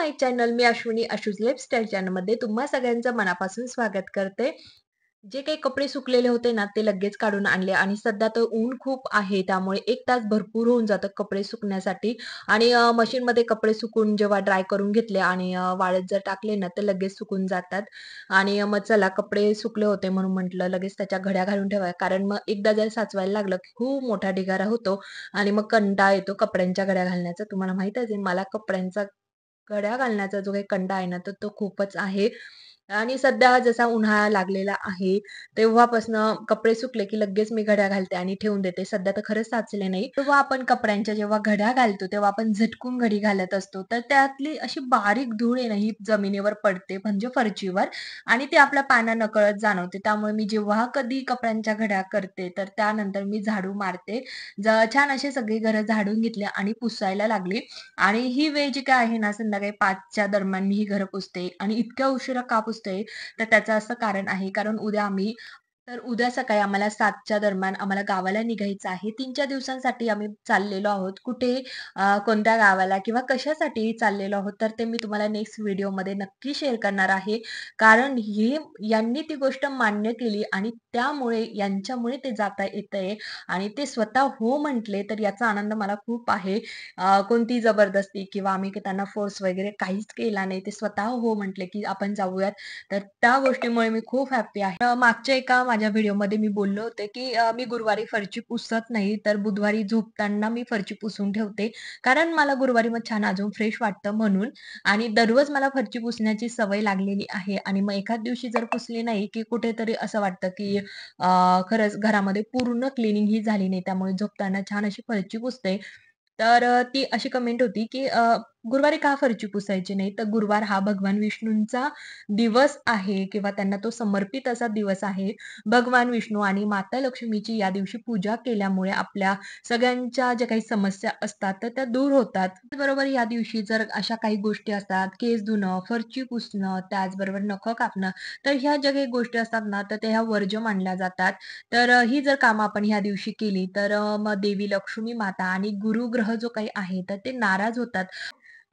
माय channel. मी Ashwini आशूज lifestyle चॅनलमध्ये तुम्हा सगळ्यांचं मनापासून स्वागत करते. जे काही कपडे सुकलेले होते ना, ते लगेच काढून आणले आणि सध्या तर ऊन खूप आहे. त्यामुळे 1 तास भरपूर होऊन जातं कपडे सुकण्यासाठी आणि मशीनमध्ये कपडे सुकून जेव्हा ड्राय करून घेतले आणि वाळत जर टाकले ना, तर लगेच सुकून जातात. आणि मग चला कपडे सुकले होते म्हणून म्हटलं लगेच त्याच्या घड्या घालून ठेवाव्या. कारण मग एकदा जर साचवायला लागलं, की खूप मोठा ढिगारा होतो आणि मग कंटाळा येतो कपड्यांच्या घड्या घालण्याचा. तुम्हाला माहीतच आहे मला कपड्यांचा घड्या घालण्याचा जो काही कंटाळा आहे ना, तर तो खूपच आहे. आणि सध्या जसा उन्हाळा लागलेला आहे, तेव्हापासनं कपडे सुकले की लगेच मी घड्या घालते आणि ठेवून देते. सध्या तर खरंच साचले नाही. तेव्हा आपण कपड्यांच्या जेव्हा घड्या घालतो, तेव्हा आपण झटकून घडी घालत असतो. तर त्यातली अशी बारीक धूळ आहे ना, ही जमिनीवर पडते म्हणजे फरशीवर आणि ती आपल्या पायाला नकळत जाणवते. त्यामुळे मी जेव्हा कधी कपड्यांच्या घड्या करते, तर त्यानंतर मी झाडू मारते. छान अशी सगळी घरं झाडून घेतली आणि पुसायला लागली. आणि ही वेळ जी काय आहे ना, संध्याकाळी 5च्या दरम्यान मी ही घरं पुसते आणि इतक्या उशिरा का पुसते, तर त्याचं असं कारण आहे, कारण उद्या सकाळी आम्हाला 7च्या दरम्यान आम्हाला गावाला निघायचं आहे. 3-4 दिवसांसाठी आम्ही चाललेलो आहोत. कुठे कोणत्या गावाला किंवा कशासाठी चाललेलो आहोत, तर ते मी तुम्हाला नेक्स्ट व्हिडिओमध्ये नक्की शेअर करणार आहे. कारण यांनी ती गोष्ट मान्य केली आणि त्यामुळे यांच्यामुळे ते जाता येतंय आणि ते स्वतः हो म्हटले, तर याचा आनंद मला खूप आहे. कोणती जबरदस्ती किंवा आम्ही त्यांना फोर्स वगैरे काहीच केला नाही. ते स्वतः हो म्हटले, की आपण जाऊयात. तर त्या गोष्टीमुळे मी खूप हॅपी आहे. मागच्या एका माझ्या व्हिडिओमध्ये मी बोलले होते, की मी गुरुवारी फरची पुसत नाही, तर बुधवारी झोपताना मी फरची पुसून ठेवते. कारण मला गुरुवारी मग छान अजून फ्रेश वाटतं म्हणून आणि दररोज मला फरची पुसण्याची सवय लागलेली आहे आणि मग एखाद दिवशी जर पुसली नाही, की कुठेतरी असं वाटतं, की खरंच घरामध्ये पूर्ण क्लिनिंग ही झाली नाही. त्यामुळे झोपताना छान अशी फरची पुसते. तर ती अशी कमेंट होती, की गुरुवारी का फरची पुसायची नाही? तर गुरुवार हा भगवान विष्णूंचा दिवस आहे किंवा त्यांना तो समर्पित असा दिवस आहे. भगवान विष्णू आणि माता लक्ष्मीची या दिवशी पूजा केल्यामुळे आपल्या सगळ्यांच्या ज्या काही समस्या असतात, तर त्या दूर होतात. त्याचबरोबर या दिवशी जर अशा काही गोष्टी असतात, केस धुणं, फरची पुसणं, त्याचबरोबर नखं कापणं, तर ह्या ज्या काही गोष्टी असतात ना, तर त्या ह्या वर्ज्य मानल्या जातात. तर ही जर कामं आपण ह्या दिवशी केली, तर मग देवी लक्ष्मी माता आणि गुरुग्रह जो काही आहे, तर ते नाराज होतात.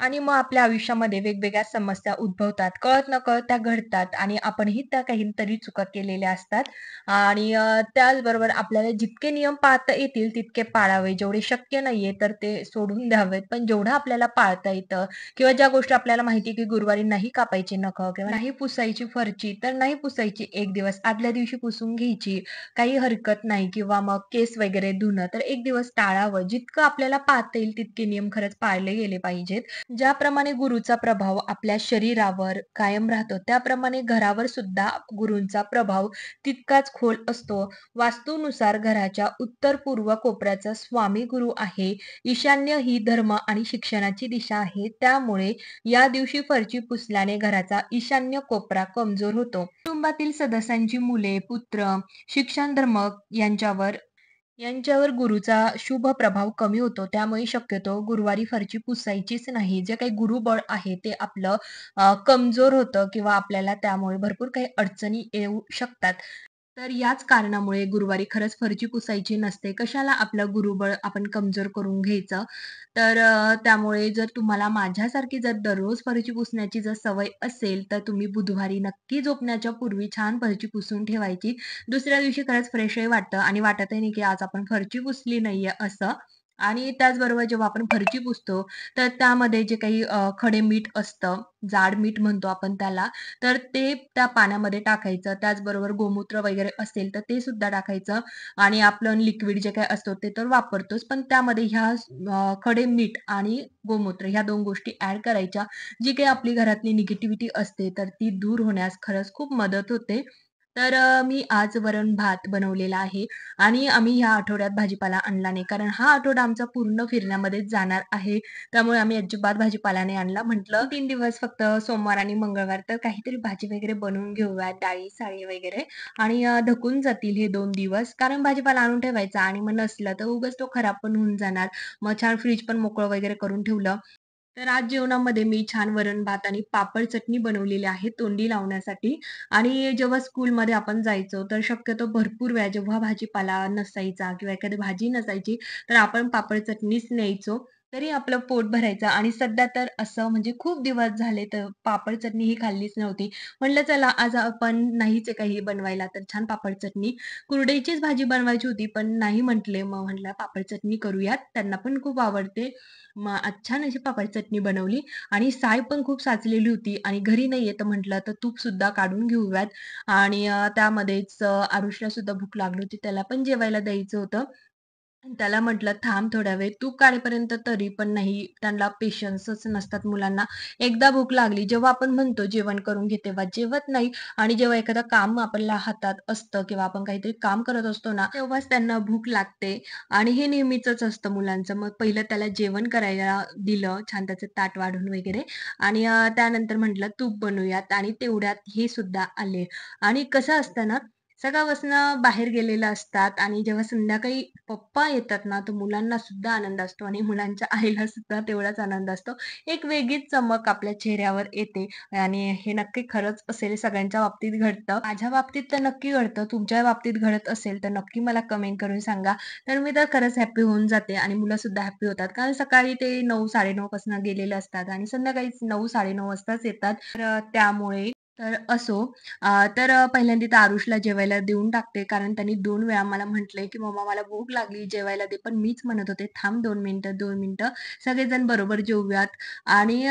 आणि मग आपल्या आयुष्यामध्ये वेगवेगळ्या समस्या उद्भवतात. कळत-नकळत त्या घडतात आणि आपणही त्या काहीतरी चुका केलेल्या असतात आणि त्याचबरोबर आपल्याला जितके नियम पाळता येतील तितके पाळावे. जेवढे शक्य नाहीये तर ते सोडून द्यावेत. पण जेवढं आपल्याला पाळता येतं किंवा ज्या गोष्टी आपल्याला माहिती आहे की गुरुवारी नाही कापायची नखं किंवा नाही पुसायची फरची, तर नाही पुसायची 1 दिवस. आदल्या दिवशी पुसून घ्यायची. काही हरकत नाही किंवा मग केस वगैरे धुणं, तर 1 दिवस टाळावं. जितकं आपल्याला पाळता येईल तितके नियम खरंच पाळले गेले पाहिजेत. ज्याप्रमाणे गुरूचा प्रभाव आपल्या शरीरावर कायम राहतो, त्याप्रमाणे घरावर सुद्धा गुरूंचा प्रभाव तितकाच खोल असतो. वास्तूनुसार घराच्या उत्तर-पूर्व कोपऱ्याचा स्वामी गुरु आहे. ईशान्य ही धर्म आणि शिक्षणाची दिशा आहे. त्यामुळे या दिवशी फरची पुसल्याने घराचा ईशान्य कोपरा कमजोर होतो. कुटुंबातील सदस्यांची मुले, पुत्र, शिक्षण, धर्म यांच्यावर यांच्यावर गुरूचा शुभ प्रभाव कमी होतो. त्यामुळे शक्यतो गुरुवारी फरची पुसायचीच नाही. जे काही गुरुबळ आहे ते आपलं कमजोर होतं किंवा आपल्याला त्यामुळे भरपूर काही अडचणी येऊ शकतात. तर याच कारणामुळे गुरुवारी खरंच फरची पुसायची नसते. कशाला आपलं गुरुबळ आपण कमजोर करून घ्यायचं. तर त्यामुळे जर तुम्हाला माझ्यासारखी जर दररोज फरची पुसण्याची जर सवय असेल, तर तुम्ही बुधवारी नक्की झोपण्याच्या पूर्वी छान फरची पुसून ठेवायची. दुसऱ्या दिवशी खरंच फ्रेशही वाटतं आणि वाटतही नाही, की आज आपण फरची पुसली नाहीये असं. आणि त्याचबरोबर जेव्हा आपण फरची पुसतो, तर त्यामध्ये जे काही खडे मीठ असतं, जाड मीठ म्हणतो आपण त्याला, तर ते त्या पाण्यामध्ये टाकायचं. त्याचबरोबर गोमूत्र वगैरे असेल, तर ते सुद्धा टाकायचं आणि आपलं लिक्विड जे काही असतं ते तर वापरतोच. पण त्यामध्ये खडे मीठ आणि गोमूत्र ह्या 2 गोष्टी ॲड करायच्या. जी काही आपली घरातली निगेटिव्हिटी असते, तर ती दूर होण्यास खरंच खूप मदत होते. तर मी आज वरण-भात बनवलेला आहे आणि आम्ही ह्या आठवड्यात भाजीपाला आणला नाही. कारण हा आठवडा आमचा पूर्ण फिरण्यामध्येच जाणार आहे. त्यामुळे आम्ही अजिबात भाजीपाला नाही आणला. म्हटलं 3 दिवस फक्त सोमवार आणि मंगळवार तर काहीतरी भाजी वगैरे बनवून घेऊयात, डाळी-साळी वगैरे आणि धकून जातील हे 2 दिवस. कारण भाजीपाला आणून ठेवायचा आणि मग नसलं तर उगाच तो खराब पण होऊन जाणार. मग छान फ्रिज पण मोकळं वगैरे करून ठेवलं. तर आज जेवणामध्ये मी छान वरण-भात आणि पापड चटणी बनवलेली आहे तोंडी लावण्यासाठी आणि जेव्हा स्कूलमध्ये आपण जायचो, तर शक्यतो भरपूर वेळा जेव्हा भाजीपाला नसायचा किंवा एखादी भाजी नसायची, तर आपण पापड चटणीच न्यायचो तरी आपलं पोट भरायचं आणि सध्या तर असं म्हणजे खूप दिवस झाले तर पापड चटणी ही खाल्लीच नव्हती. म्हटलं चला आज आपण नाहीच आहे काही बनवायला तर छान पापड चटणी. कुरडईचीच भाजी बनवायची होती पण नाही म्हटले. मग म्हटलं पापड चटणी करूयात. त्यांना पण खूप आवडते. मग आज छान अशी पापड चटणी बनवली आणि साय पण खूप साचलेली होती आणि घरी नाहीये तर म्हटलं तर तूपसुद्धा काढून घेऊयात आणि त्यामध्येच आरुषला सुद्धा भूक लागली होती. त्याला पण जेवायला द्यायचं होतं. त्याला म्हटलं, "थांब थोडा वेळ, तू काढेपर्यंत." तरी पण नाही, त्यांना पेशन्सच नसतात मुलांना. एकदा भूक लागली, जेव्हा आपण म्हणतो जेवण करून घे, तेव्हा जेवत नाही आणि जेव्हा एखादं काम आपल्या हातात असतं किंवा आपण काहीतरी काम करत असतो ना, तेव्हाच त्यांना भूक लागते आणि हे नेहमीचंच असतं मुलांचं. मग पहिलं त्याला जेवण करायला दिलं, छान त्याचं ताट वाढून वगैरे आणि त्यानंतर म्हटलं, "तूप बनवूयात." आणि तेवढ्यात हे सुद्धा आले आणि कसं असतं ना, सकाळपासनं बाहेर गेलेले असतात आणि जेव्हा संध्याकाळी पप्पा येतात ना, तर मुलांना सुद्धा आनंद असतो आणि मुलांच्या आईला सुद्धा तेवढाच आनंद असतो. एक वेगळीच चमक आपल्या चेहऱ्यावर येते आणि हे नक्की खरंच असेल सगळ्यांच्या बाबतीत घडतं. माझ्या बाबतीत तर नक्की घडतं. तुमच्या बाबतीत घडत असेल तर नक्की मला कमेंट करून सांगा. तर मी तर खरंच हॅपी होऊन जाते आणि मुलं सुद्धा हॅपी होतात. कारण सकाळी ते 9:00-9:30 पासून गेलेले असतात आणि संध्याकाळी 9:00-9:30 वाजताच येतात. तर त्यामुळे तर असो तर पहिल्यांदा तर आरुषला जेवायला देऊन टाकते, कारण त्यांनी 2 वेळा मला म्हटले, की "मम्मा मला भूक लागली, जेवायला दे." पण मीच म्हणत होते, "थांब 2 मिनिटं, 2 मिनिटं, सगळेजण बरोबर जेवूयात." आणि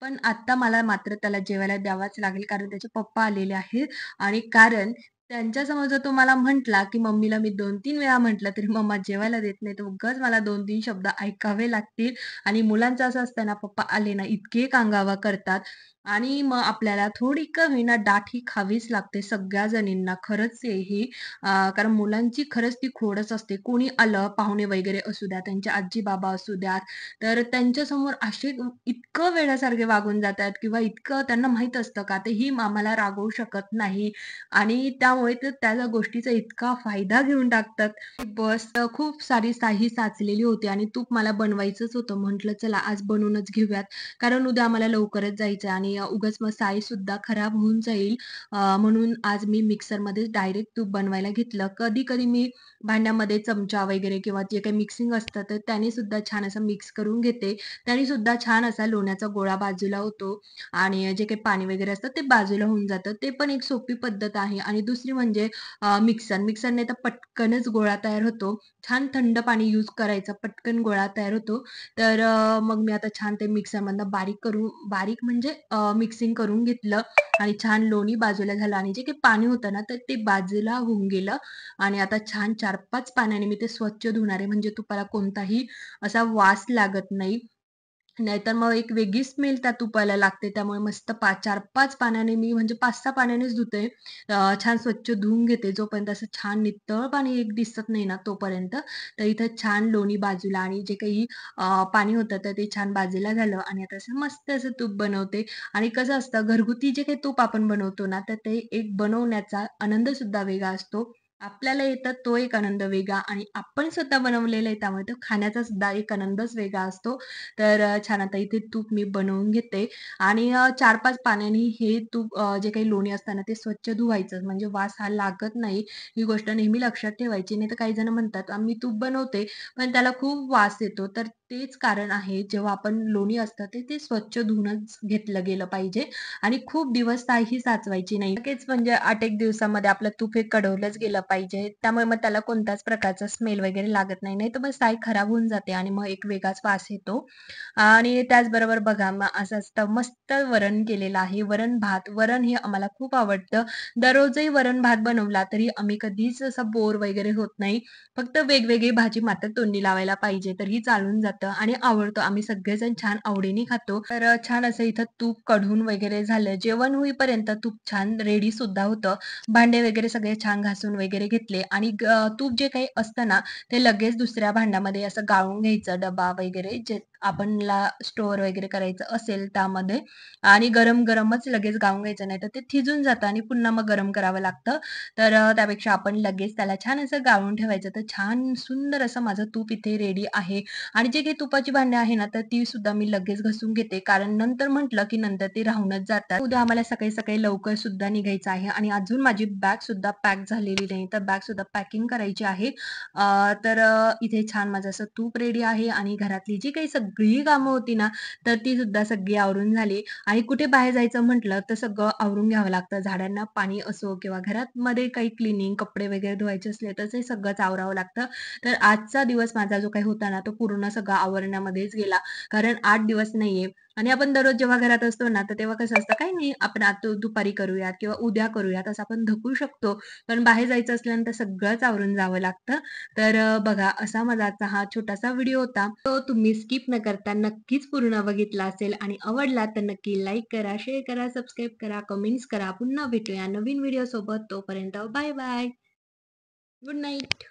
पण आत्ता मला मात्र त्याला जेवायला द्यावाच लागेल, कारण त्याचे पप्पा आलेले आहेत आणि कारण त्यांच्यासमोर जर तो मला म्हटला, की मम्मीला मी 2-3 वेळा म्हटलं, तरी मम्मा जेवायला देत नाही, तर उगाच मला 2-3 शब्द ऐकावे लागतील आणि मुलांचं असं असतं ना, पप्पा आले ना, इतके कांगावा करतात आणि मग आपल्याला थोडी का होईना डाठ ही खावीच लागते सगळ्या जणींना. खरंच आहे ही कारण मुलांची खरंच ती खोडच असते. कोणी आलं, पाहुणे वगैरे असू द्या, त्यांचे आजी-बाबा असू द्यात, तर त्यांच्यासमोर असे इतकं वेड्यासारखे वागून जातात किंवा इतकं त्यांना माहीत असतं का ते ही आम्हाला रागवू शकत नाही आणि त्यामुळे ते त्या गोष्टीचा इतका फायदा घेऊन टाकतात. बस खूप सारी साही साचलेली होती आणि तूप मला बनवायचंच होतं. म्हटलं चला आज बनवूनच घेऊयात. कारण उद्या आम्हाला लवकरच जायचं आहे आणि उगाच मग सायसुद्धा खराब होऊन जाईल. म्हणून आज मी मिक्सरमध्येच डायरेक्ट तूप बनवायला घेतलं. कधी-कधी मी भांड्यामध्ये चमचा वगैरे किंवा जे काही मिक्सिंग असतं, तर त्याने सुद्धा छान असं मिक्स करून घेते. त्याने सुद्धा छान असा लोण्याचा गोळा बाजूला होतो आणि जे काही पाणी वगैरे असतं ते बाजूला होऊन जातं. ते पण एक सोपी पद्धत आहे आणि दुसरी म्हणजे मिक्सर. मिक्सरने तर पटकनच गोळा तयार होतो. छान थंड पाणी यूज करायचं, पटकन गोळा तयार होतो. तर मग मी आता छान ते मिक्सरमधनं बारीक म्हणजे मिक्सिंग करून घेतलं आणि छान लोणी बाजूला झालं आणि जे काही पाणी होतं ना, तर ते बाजूला होऊन गेलं आणि आता छान 4-5 पाण्याने मी ते स्वच्छ धुणार आहे, म्हणजे तुपाला कोणताही असा वास लागत नाही. नाहीतर मग एक वेगळी स्मेल त्या तुपाला लागते. त्यामुळे मस्त 4-5 पाण्याने मी म्हणजे 5-6 पाण्यानेच धुते. छान स्वच्छ धुवून घेते. जोपर्यंत असं छान नितळ पाणी एक दिसत नाही ना तोपर्यंत. तर इथं छान लोणी बाजूला आणि जे काही पाणी होतं तर ते छान बाजूला झालं आणि आता असं मस्त असं तूप बनवते. आणि कसं असतं घरगुती जे काही तूप आपण बनवतो ना, तर ते एक बनवण्याचा आनंद सुद्धा वेगळा असतो. आपल्याला येतं तो एक आनंद वेगळा आणि आपण स्वतः बनवलेलं आहे त्यामुळे तो खाण्याचा सुद्धा एक आनंदच वेगळा असतो. तर छान आता इथे तूप मी बनवून घेते आणि 4-5 पाण्याने हे तूप जे काही लोणी असतं ते स्वच्छ धुवायचं म्हणजे वास हा लागत नाही. ही गोष्ट नेहमी लक्षात ठेवायची. नाहीतर काही जण म्हणतात, "मी तूप बनवते, पण त्याला खूप वास येतो." तर तेच कारण आहे जेव्हा आपण लोणी असतं ते स्वच्छ धुवूनच घेतलं गेलं पाहिजे आणि खूप दिवस सायही साचवायची नाही. लगेच म्हणजे 8-1 दिवसामध्ये आपलं तूप हे कढवलंच गेलं पाहिजे. त्यामुळे मग त्याला कोणत्याच प्रकारचा स्मेल वगैरे लागत नाही. नाहीतर मग साय खराब होऊन जाते आणि मग एक वेगळाच वास येतो. आणि त्याचबरोबर बघा मग असं असतं मस्त वरण केलेलं आहे. वरण-भात. वरण हे आम्हाला खूप आवडतं. दररोजही वरण-भात बनवला तरी आम्ही कधीच असं बोर वगैरे होत नाही. फक्त वेगवेगळी भाजी मात्र तोंडी लावायला पाहिजे तरीही चालून जातं आणि आवडतं. आम्ही सगळेजण छान आवडीने खातो. तर छान असं इथं तूप कढून वगैरे झालं. जेवण होईपर्यंत तूप छान रेडी सुद्धा होतं. भांडे वगैरे सगळे छान घासून वगैरे घेतले आणि तूप जे काही असतं ना, ते लगेच दुसऱ्या भांड्यामध्ये असं गाळून घ्यायचं डबा वगैरे जे आपणला स्टोअर वगैरे करायचं असेल त्यामध्ये आणि गरम-गरमच लगेच गाळून घ्यायचं. नाहीतर ते थिजून जातं आणि पुन्हा मग गरम करावं लागतं. तर त्यापेक्षा आपण लगेच त्याला छान असं गाळून ठेवायचं. तर छान सुंदर असं माझं तूप इथे रेडी आहे आणि जे काही तुपाची भांडी आहे ना, तर ती सुद्धा मी लगेच घासून घेते. कारण नंतर म्हटलं, की नंतर ती राहूनच जातात. उद्या आम्हाला सकाळी-सकाळी लवकर सुद्धा निघायचं आहे आणि अजून माझी बॅग सुद्धा पॅक झालेली नाही. तर बॅग सुद्धा पॅकिंग करायची आहे. तर इथे छान माझं असं तूप रेडी आहे आणि घरातली जी काही सगळी कामं होती ना, तर ती सुद्धा सगळी आवरून झाली आणि कुठे बाहेर जायचं म्हटलं, तर सगळं आवरून घ्यावं लागतं. झाडांना पाणी असो किंवा घरामध्ये काही क्लीनिंग, कपडे वगैरे धुवायचे असले, तर ते सगळंच आवरावं लागतं. तर आजचा दिवस माझा जो काही होता ना, तो पूर्ण सगळा आवरण्यामध्येच गेला. कारण 8 दिवस नाहीये आणि आपण दररोज जेव्हा घरात असतो ना, तर तेव्हा कसं असतं, "काही नाही, आपण आता दुपारी करूयात किंवा उद्या करूयात," असं आपण ढकलू शकतो. पण बाहेर जायचं असल्यानंतर सगळंच आवरून जावं लागतं. तर बघा असा माझा आजचा हा छोटासा व्हिडिओ होता. तो तुम्ही स्किप न करता नक्कीच पूर्ण बघितला असेल आणि आवडला तर नक्की लाईक करा, शेअर करा, सबस्क्राईब करा, कमेंट्स करा. पुन्हा भेटूया नवीन व्हिडिओसोबत. तोपर्यंत बाय बाय. Good night.